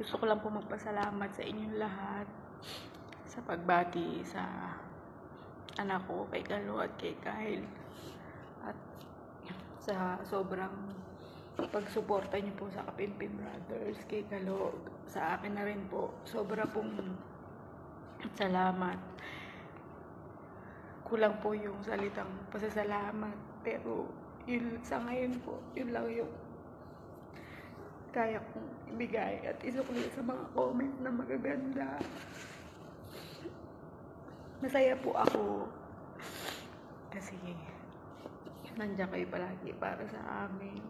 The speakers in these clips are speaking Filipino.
Gusto ko lang po magpasalamat sa inyong lahat sa pagbati sa anak ko, kay Galo at kay Kyle, at sa sobrang pagsuporta niyo po sa Kapimpin Brothers. Kay Galo, sa akin na rin po, sobra pong salamat. Kulang po yung salitang pasasalamat, pero yun sa ngayon po, yun lang yung kaya kong ibigay at isukli sa mga comment na magaganda. Masaya po ako kasi nandiyan kayo palagi para sa amin.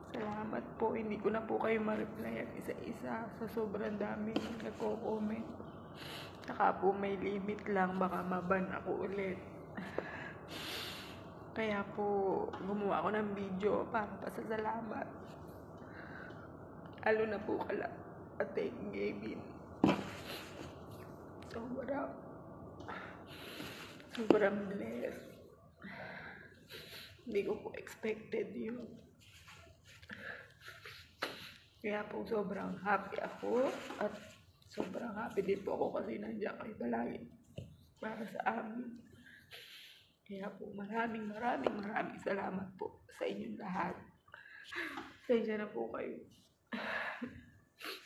Salamat po. Hindi ko na po kayo ma-reply at isa-isa sa sobrang daming nagko-comment. Saka po may limit lang, baka maban ako ulit. Kaya po gumawa ako ng video para pasasalamat. Lalo na po kala Ate Gavin. Sobrang blessed. Hindi ko po expected yun. Kaya po sobrang happy ako at sobrang happy din po ako kasi nandiyan kayo palagi para sa amin. Kaya po maraming salamat po sa inyong lahat. Pasensya na po kayo.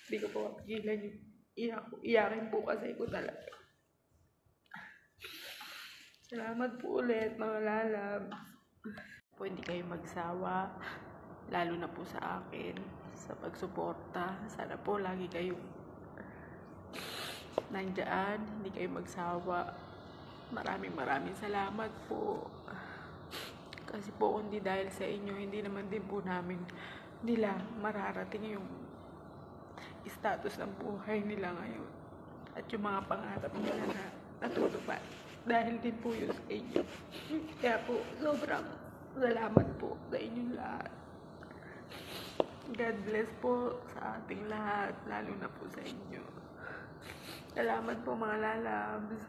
Hindi ko po mapigilan yung iyakin po kasi ko talaga. Salamat po ulit mga lalab. Po hindi kayo magsawa, lalo na po sa akin, sa pagsuporta. Sana po lagi kayong nandyan, hindi kayo magsawa. Maraming salamat po. Kasi po kundi dahil sa inyo, hindi naman din po namin nila mararating yung status ng buhay nila ngayon at yung mga pangarap nila na natutupad dahil din po yun sa inyo. Kaya po sobrang salamat po sa inyong lahat. God bless po sa ating lahat, lalo na po sa inyo. Salamat po mga lalabs.